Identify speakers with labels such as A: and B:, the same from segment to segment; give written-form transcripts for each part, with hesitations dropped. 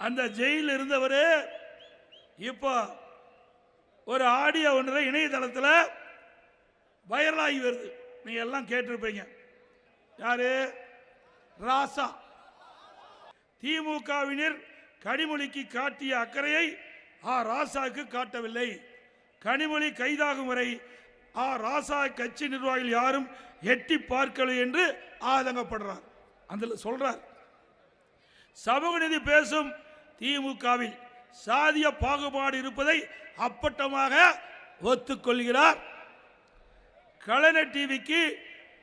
A: அந்த ஜெயிலில் இருந்தவர் இப்போ ஒரு ஆடியோ ஒன்று இணையதளத்தில் வைரலாகி வருது. நீங்க எல்லாம் கேட்டிருப்பீங்க. யாரு? ராசா. திமுகவினர் கனிமொழிக்கு காட்டிய அக்கறையை ராசாவுக்கு காட்டவில்லை. கனிமொழி கைதாகும் வரை ராசா கட்சி நிர்வாகிகள் யாரும் எட்டி பார்க்கலை என்று ஆதங்கப்படுறார். அந்த சொல்றார், சமூக நீதி பேசும் திமுகவில் சாதிய பாகுபாடு இருப்பதை அப்பட்டமாக ஒத்துக்கொள்கிறார். கலைஞர் டிவிக்கு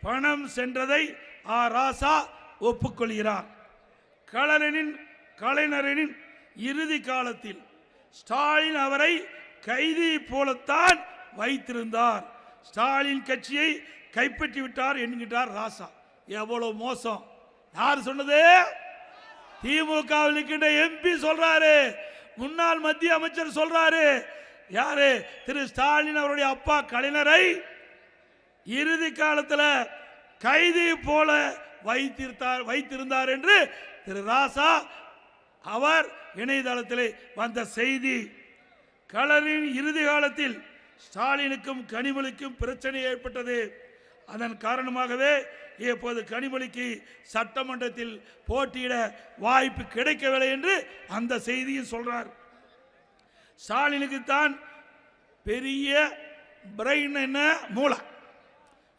A: பணம் சென்றதை ராசா ஒப்புக்கொள்கிறார். கலைஞரின் இறுதி காலத்தில் ஸ்டாலின் அவரை கைதி போலத்தான் வைத்திருந்தார். ஸ்டாலின் கட்சியை கைப்பற்றி விட்டார் என்கிறார் ராசா. எவ்வளவு மோசம்! யார் சொன்னது? திமுகவில் இருக்கின்ற எம்பி சொல்றாரு, முன்னாள் மத்திய அமைச்சர் சொல்றாரு. யாரு? திரு ஸ்டாலின் அவருடைய அப்பா கலைஞரை இறுதி காலத்தில் கைதி போல வைத்திருந்தார் என்று திரு ராசா அவர் இணையதளத்தில் வந்த செய்தி. கலைஞரின் இறுதி காலத்தில் ஸ்டாலினுக்கும் கனிமொழிக்கும் பிரச்சனை ஏற்பட்டது. அதன் காரணமாகவே இப்போது கனிமொழிக்கு சட்டமன்றத்தில் போட்டியிட வாய்ப்பு கிடைக்கவில்லை என்று அந்த செய்தியும் சொல்றார். ஸ்டாலினுக்கு தான் பெரிய பிரெயின் என்ன மூளை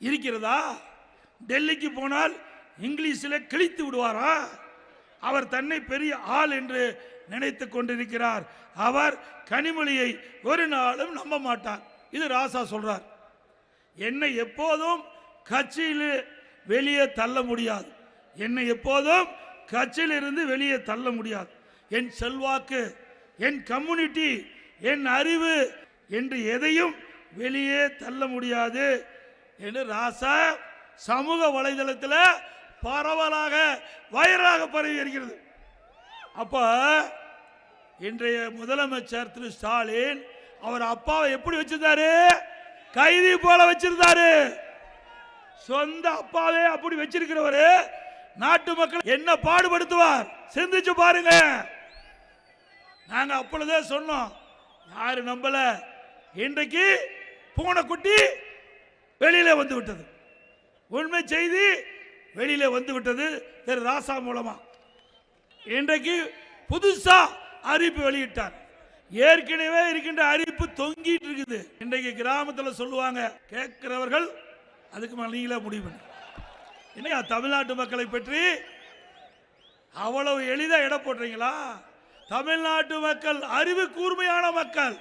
A: இருக்கிறதா? டெல்லிக்கு போனால் இங்கிலீஷில் கிழித்து விடுவாரா? அவர் தன்னை பெரிய ஆள் என்று நினைத்து கொண்டிருக்கிறார். அவர் கனிமொழியை ஒரு நாளும் நம்ப மாட்டார். இது ராசா சொல்றார். என்னை எப்போதும் கட்சியில் வெளியே தள்ள முடியாது. என்னை எப்போதும் கட்சியில் இருந்து வெளியே தள்ள முடியாது. என் செல்வாக்கு, என் கம்யூனிட்டி, என் அறிவு என்று எதையும் வெளியே தள்ள முடியாது என்று ராசா சமூக வலைதளத்தில் பரவலாக வைரலாக பரவி வருகிறது. அப்ப இன்றைய முதலமைச்சர் திரு ஸ்டாலின் அவர் அப்பாவை எப்படி வச்சிருந்தாரு? கைதி போல வச்சிருந்தாரு. சொந்த அப்பாவே அப்படி வச்சிருக்கிறவரு நாட்டு மக்கள் என்ன பாடுபடுத்துவார்? சிந்திச்சு பாருங்க. நாங்க அப்பொழுதே சொன்னோம், யாரு நம்பல. இன்றைக்கு பூனைக்குட்டி வெளியில வந்து விட்டது. உண்மை செய்தி வெளியில வந்து விட்டது திரு ராசா மூலமா. இன்றைக்கு புதுசா அறிவிப்பு வெளியிட்டார். ஏற்கனவே இருக்கின்ற அறிவிப்பு தொங்கிட்டு இருக்குது. இன்றைக்கு கிராமத்தில் சொல்லுவாங்க, கேட்கிறவர்கள் அதுக்கு மேல நீங்களே முடிவு பண்ணு. என்ன தமிழ்நாட்டு மக்களை பற்றி அவ்வளவு எளிதா இட போடுறீங்களா? தமிழ்நாட்டு மக்கள் அறிவு கூர்மையான மக்கள்.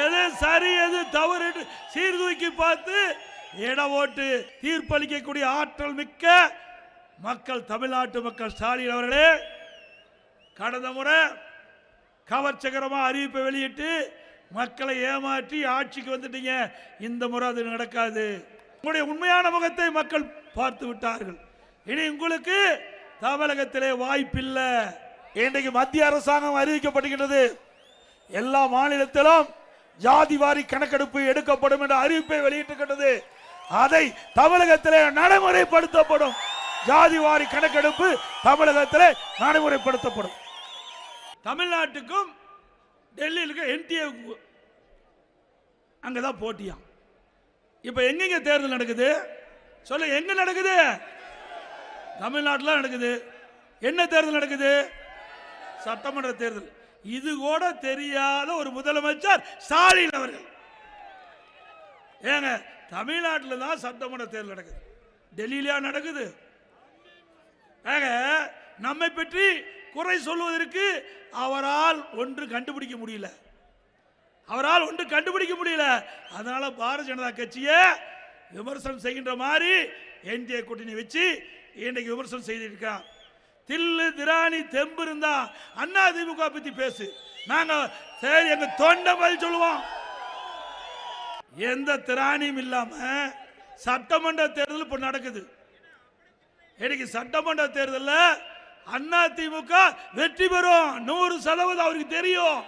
A: எது சரி எது தவறு சீர்தூக்கி பார்த்து இட ஓட்டு தீர்ப்பளிக்கக்கூடிய ஆற்றல் மிக்க மக்கள் தமிழ்நாட்டு மக்கள். ஸ்டாலின் அவர்களே, கடந்த முறை கவர்ச்சகரமாக அறிவிப்பை வெளியிட்டு மக்களை ஏமாற்றி ஆட்சிக்கு வந்துட்டீங்க. இந்த முறை அது நடக்காது. உங்களுடைய உண்மையான முகத்தை மக்கள் பார்த்து விட்டார்கள். இனி உங்களுக்கு தமிழகத்திலே வாய்ப்பில்லை. இன்றைக்கு மத்திய அரசாங்கம் அறிவிக்கப்படுகின்றது, எல்லா மாநிலத்திலும் ஜாதி வாரி கணக்கெடுப்பு எடுக்கப்படும் என்ற அறிவிப்பை வெளியிட்டிருக்கிறது. அதை தமிழகத்திலே நடைமுறைப்படுத்தப்படும். ஜாதி வாரி கணக்கெடுப்பு தமிழகத்திலே நடைமுறைப்படுத்தப்படும். தமிழ்நாட்டுக்கும் டெல்லியிலுக்கு என்டிஏ அங்கதான் போட்டியா. இப்ப எங்க தேர்தல் நடக்குது? சொல்ல, எங்க நடக்குது? தமிழ்நாட்டில் நடக்குது. என்ன தேர்தல் நடக்குது? சட்டமன்ற தேர்தல். இது கூட தெரியாத ஒரு முதலமைச்சர் ஸ்டாலின் அவர்கள். ஏங்க, தமிழ்நாட்டில் தான் சட்டமன்ற தேர்தல் நடக்குது, டெல்லியிலா நடக்குது? நம்மை பற்றி குறை சொல்வதற்கு அவரால் ஒன்று கண்டுபிடிக்க முடியல. அதனால பாரதிய ஜனதா கட்சியை விமர்சனம் செய்கின்ற மாதிரி என்டிஏ கூட்டணி வச்சு இன்றைக்கு விமர்சனம் செய்திருக்கார். தில்லு திராணி தெம்பு இருந்தா அண்ணா திமுக பத்தி பேசு, நாங்க சரி எங்க தொண்டை பதில் சொல்லுவோம். எந்த திராணியும் இல்லாம சட்டமன்ற தேர்தல் இப்ப நடக்குது. இன்னைக்கு சட்டமன்ற தேர்தலில் அண்ணா திமுக வெற்றி பெறும் 100% அவருக்கு தெரியும்.